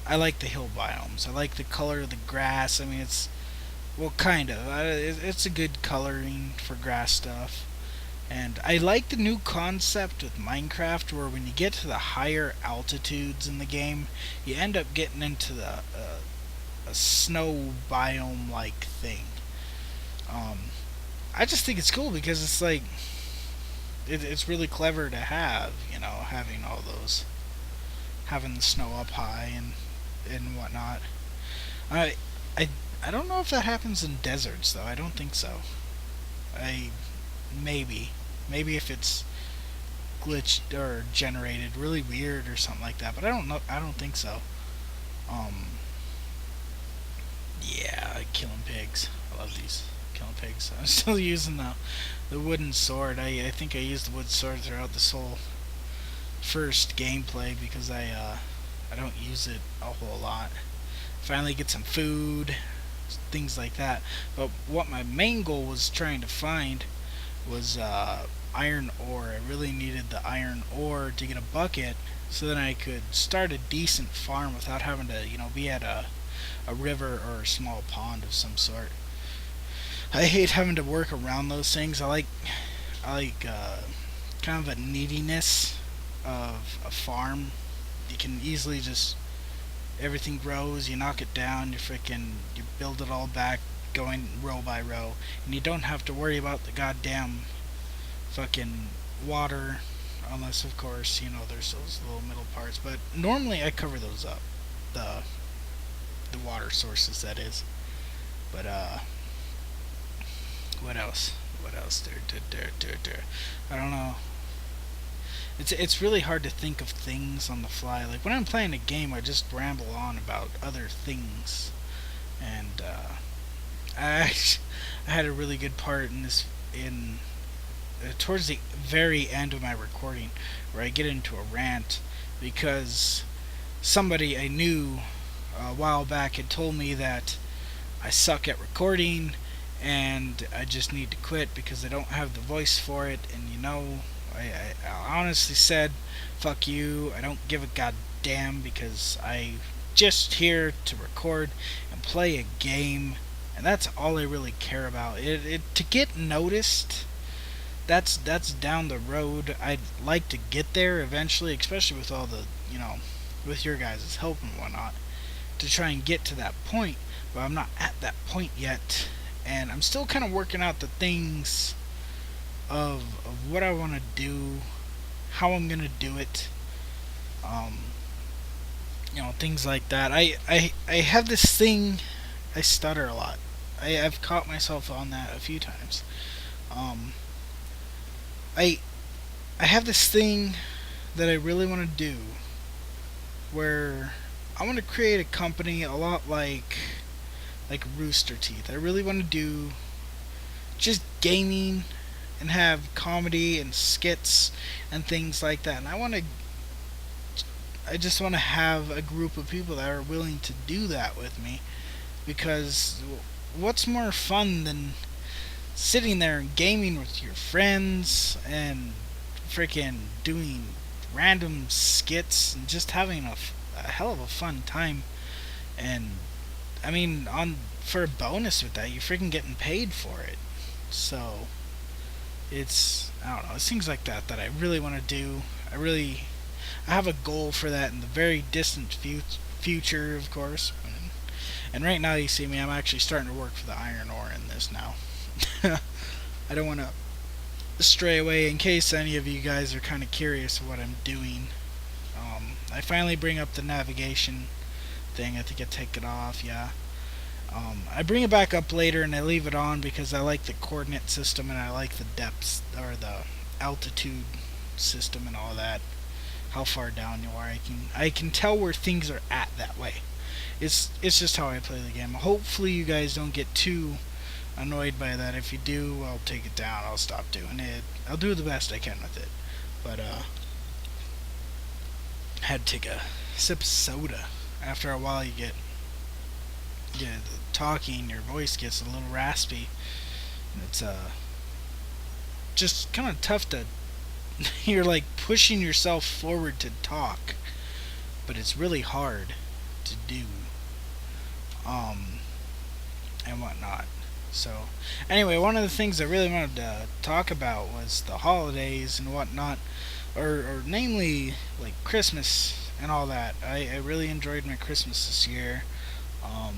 I like the hill biomes. I like the color of the grass. I mean, it's well, kind of. It's a good coloring for grass stuff. And I like the new concept with Minecraft where when you get to the higher altitudes in the game, you end up getting into a snow biome like thing. Um, I just think it's cool because it's like it's really clever to have, having all those, having the snow up high and whatnot. I I I don't know if that happens in deserts though. I don't think so. I maybe maybe if it's glitched or generated really weird or something like that, but I don't know. I don't think so. Um, yeah, killing pigs. I love these killing pigs. I'm still using the wooden sword. I think I used the wood sword throughout this whole first gameplay because I don't use it a whole lot. Finally get some food, things like that. But what my main goal was trying to find was iron ore. I really needed the iron ore to get a bucket so then I could start a decent farm without having to, be at a river or a small pond of some sort. I hate having to work around those things. I like kind of a neediness of a farm. You can easily just everything grows, you knock it down, you build it all back going row by row, and you don't have to worry about the goddamn fucking water unless of course, there's those little middle parts, but normally I cover those up. The the water sources that is. But what else? What else? There. I don't know. It's really hard to think of things on the fly. Like when I'm playing a game, I just ramble on about other things, and I I had a really good part in this in towards the very end of my recording where I get into a rant because somebody I knew a while back had told me that I suck at recording and I just need to quit because I don't have the voice for it. And I honestly said, fuck you, I don't give a goddamn because I just here to record and play a game, and that's all I really care about. To get noticed, that's down the road. I'd like to get there eventually, especially with all the with your guys' help and whatnot, to try and get to that point. But I'm not at that point yet, and I'm still kind of working out the things of what I want to do, how I'm gonna do it, um, things like that. I have this thing. I stutter a lot. I've caught myself on that a few times. Um, I I have this thing that I really want to do where I want to create a company a lot like Rooster Teeth. I really want to do just gaming and have comedy and skits and things like that. And I just want to have a group of people that are willing to do that with me because what's more fun than sitting there and gaming with your friends and freaking doing random skits and just having a hell of a fun time. And I mean, on for a bonus with that, you're freaking getting paid for it. So it's, I don't know, it's things like that I really want to do. I have a goal for that in the very distant future, of course. And right now, you see me, I'm actually starting to work for the iron ore in this now. I don't want to stray away in case any of you guys are kind of curious of what I'm doing. I finally bring up the navigation thing. I think I take it off, yeah. I bring it back up later and I leave it on because I like the coordinate system and I like the depths or the altitude system and all that. How far down you are, I can tell where things are at that way. It's just how I play the game. Hopefully you guys don't get too annoyed by that. If you do, I'll take it down. I'll stop doing it. I'll do the best I can with it. But I had to take a sip of soda. After a while, you get talking. Your voice gets a little raspy. And it's just kind of tough to. You're like pushing yourself forward to talk, but it's really hard to do, um, and whatnot. So, anyway, one of the things I really wanted to talk about was the holidays and whatnot, or namely like Christmas and all that. I really enjoyed my Christmas this year. Um,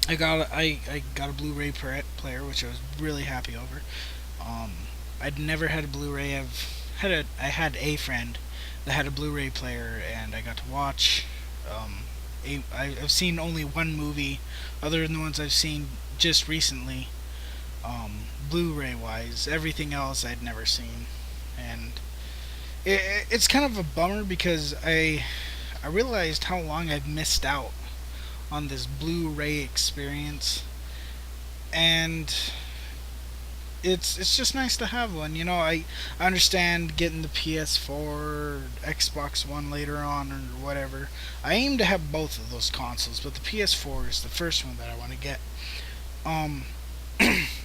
I got a Blu-ray player, which I was really happy over. Um, I'd never had a Blu-ray. I had a friend that had a Blu-ray player, and I got to watch. I've seen only one movie, other than the ones I've seen just recently. Blu-ray wise, everything else I'd never seen, and it's kind of a bummer because I realized how long I've missed out on this Blu-ray experience, and it's just nice to have one. You know, I understand getting the PS4, Xbox One later on, or whatever. I aim to have both of those consoles, but the PS4 is the first one that I want to get. Um,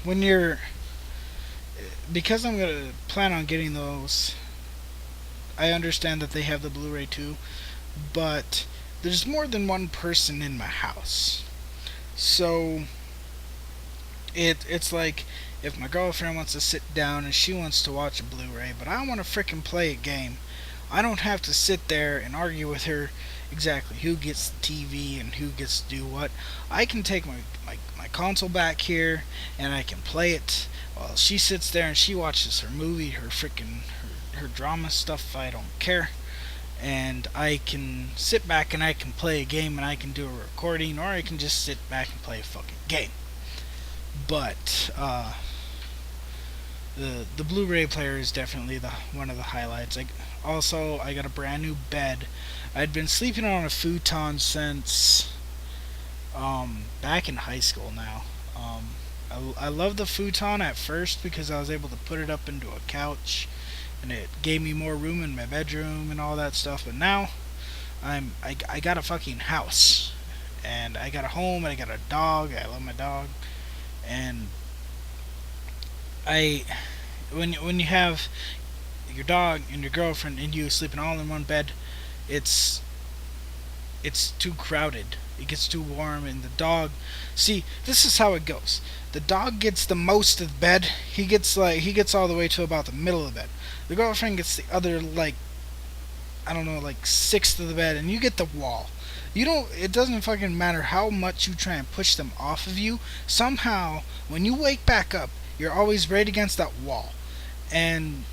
when you're because I'm gonna plan on getting those. I understand that they have the Blu-ray too, but there's more than one person in my house, so it's like if my girlfriend wants to sit down and she wants to watch a Blu-ray, but I want to frickin' play a game, I don't have to sit there and argue with her exactly who gets the TV and who gets to do what. I can take my console back here and I can play it while she sits there and she watches her movie, her drama stuff. I don't care. And I can sit back and I can play a game and I can do a recording, or I can just sit back and play a fucking game. But the Blu-ray player is definitely the one of the highlights. I got a brand new bed. I'd been sleeping on a futon since back in high school now. I loved the futon at first because I was able to put it up into a couch, and it gave me more room in my bedroom and all that stuff. But now I got a fucking house, and I got a home, and I got a dog. I love my dog, and I when you have your dog and your girlfriend and you sleeping all in one bed, it's too crowded. It gets too warm, and the dog. See, this is how it goes. The dog gets the most of the bed. He gets all the way to about the middle of the bed. The girlfriend gets the other, like, I don't know, like sixth of the bed, and you get the wall. You don't. It doesn't fucking matter how much you try and push them off of you. Somehow, when you wake back up, you're always right against that wall, and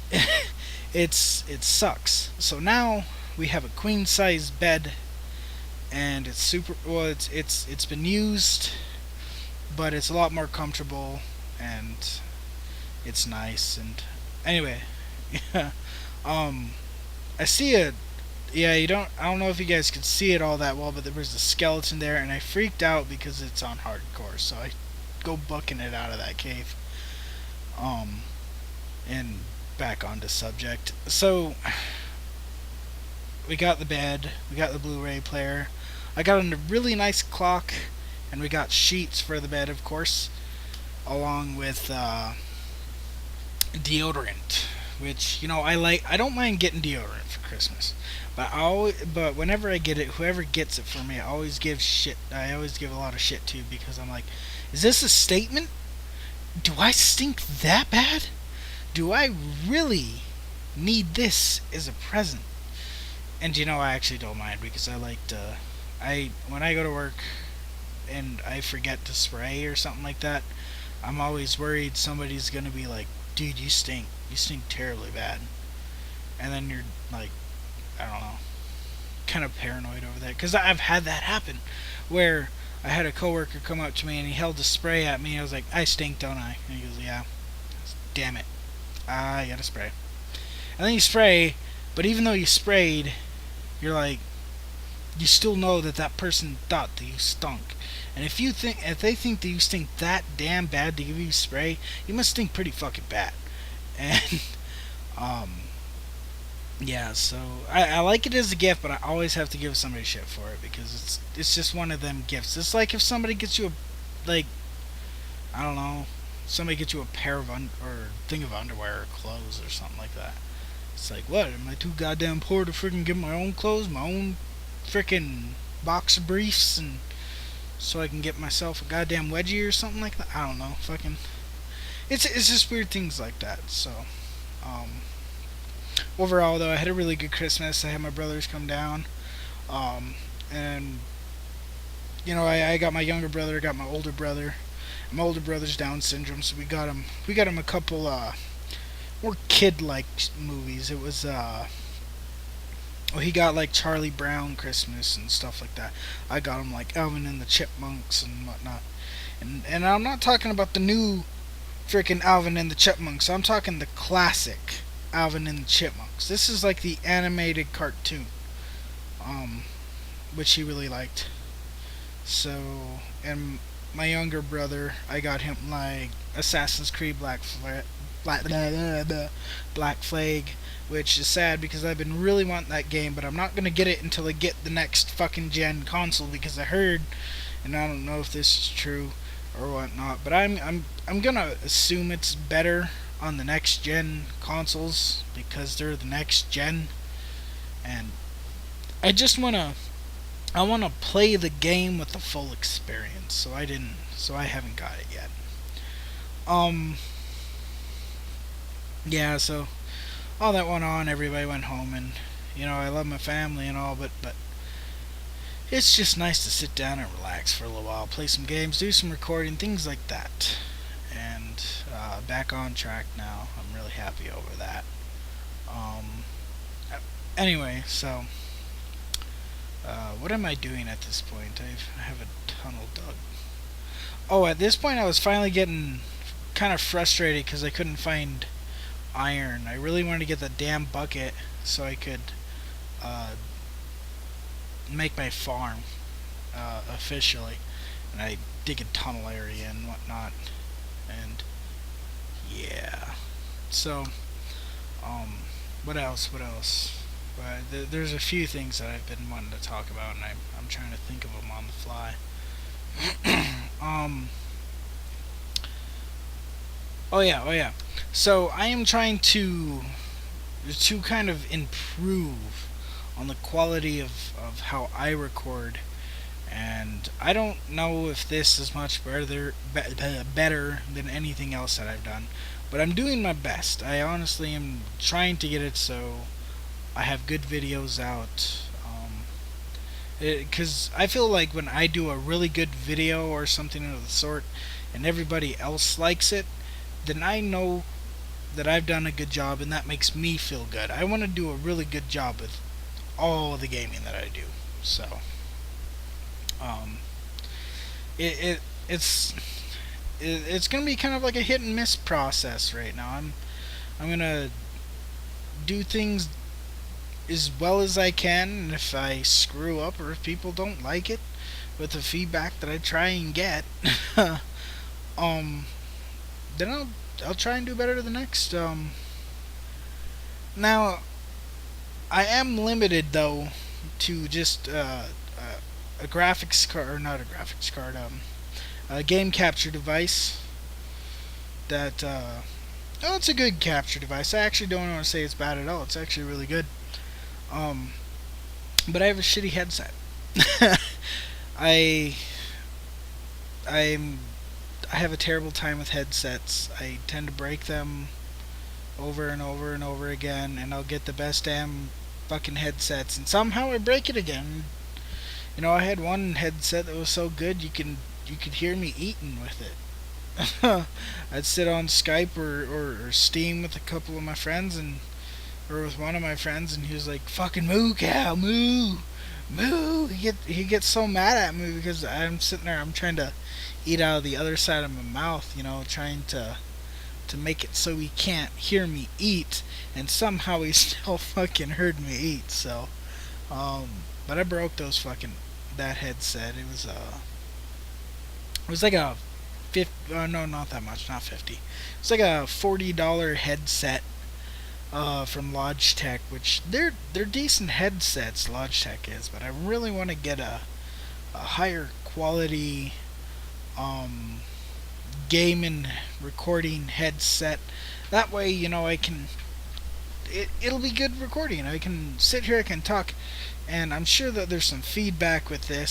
it sucks. So now we have a queen size bed, and it's super. Well, it's been used, but it's a lot more comfortable, and it's nice. And anyway, yeah. I see it. Yeah, you don't. I don't know if you guys could see it all that well, but there was a skeleton there, and I freaked out because it's on hardcore. So I go booking it out of that cave. Um, and back onto subject. So we got the bed, we got the Blu-ray player. I got a really nice clock, and we got sheets for the bed, of course, along with deodorant, which I like. I don't mind getting deodorant for Christmas, but whenever I get it, whoever gets it for me, I always give shit. I always give a lot of shit to, because I'm like, is this a statement? Do I stink that bad? Do I really need this as a present? And I actually don't mind, because I like to. When I go to work and I forget to spray or something like that, I'm always worried somebody's gonna be like, dude, you stink. You stink terribly bad. And then you're like, I don't know, kind of paranoid over that. Because I've had that happen, where I had a coworker come up to me and he held a spray at me. I was like, I stink, don't I? And he goes, yeah. Damn it. I gotta spray. And then you spray, but even though you sprayed, you're like, you still know that person thought that you stunk. And if they think that you stink that damn bad to give you spray, you must stink pretty fucking bad. And yeah, so I like it as a gift, but I always have to give somebody shit for it, because it's just one of them gifts. It's like if somebody gets you I don't know, somebody gets you a pair of or thing of underwear or clothes or something like that. It's like, what? Am I too goddamn poor to freaking get my own clothes, my own freaking boxer briefs and so I can get myself a goddamn wedgie or something like that. I don't know. Fucking, it's just weird things like that. So, um, overall though, I had a really good Christmas. I had my brothers come down, um, and I got my younger brother, I got my older brother. My older brother's Down syndrome, so we got him a couple more kid-like movies. It was he got like Charlie Brown Christmas and stuff like that. I got him like Alvin and the Chipmunks and whatnot. And I'm not talking about the new freaking Alvin and the Chipmunks. I'm talking the classic Alvin and the Chipmunks. This is like the animated cartoon, um, which he really liked. So, and my younger brother, I got him like Assassin's Creed Black Flag, which is sad because I've been really wanting that game, but I'm not gonna get it until I get the next fucking gen console because I heard, and I don't know if this is true or whatnot, but I'm gonna assume it's better on the next gen consoles because they're the next gen, and I just wanna play the game with the full experience. So I haven't got it yet. Um, yeah. So all that went on. Everybody went home, and I love my family and all, but it's just nice to sit down and relax for a little while, play some games, do some recording, things like that. And back on track now. I'm really happy over that. Um, anyway, so what am I doing at this point? I have a tunnel dug. Oh, at this point, I was finally getting kind of frustrated because I couldn't find iron. I really wanted to get the damn bucket so I could uh, make my farm officially, and I dig a tunnel area and whatnot. And yeah, so what else? What else? There's a few things that I've been wanting to talk about, and I'm trying to think of them on the fly. um. Oh yeah. So I am trying to kind of improve on the quality of how I record, and I don't know if this is much better than anything else that I've done, but I'm doing my best. I honestly am trying to get it so I have good videos out. Because I feel like when I do a really good video or something of the sort, and everybody else likes it, then I know that I've done a good job, and that makes me feel good. I want to do a really good job with all of the gaming that I do. So, um, it, it it's it's gonna be kind of like a hit and miss process right now. I'm gonna do things as well as I can, and if I screw up or if people don't like it with the feedback that I try and get, um, then I'll try and do better the next. Now I am limited though to just a graphics card, or not a graphics card, a game capture device that oh, it's a good capture device. I actually don't want to say it's bad at all. It's actually really good. Um, but I have a shitty headset. I I'm I have a terrible time with headsets. I tend to break them over and over and over again, and I'll get the best damn fucking headsets, and somehow I break it again. I had one headset that was so good you could hear me eating with it. I'd sit on Skype or Steam with a couple of my friends, and or with one of my friends, and he was like, "Fucking moo, cow, moo, moo." He gets so mad at me because I'm sitting there, I'm trying to eat out of the other side of my mouth, trying to make it so he can't hear me eat, and somehow he still fucking heard me eat. So, but I broke that headset. It was like a 50, no, not that much, not 50. It's like a $40 headset from Logitech, which they're decent headsets. Logitech is, but I really want to get a higher quality um, gaming recording headset. That way, I can it'll be good recording. I can sit here, I can talk, and I'm sure that there's some feedback with this.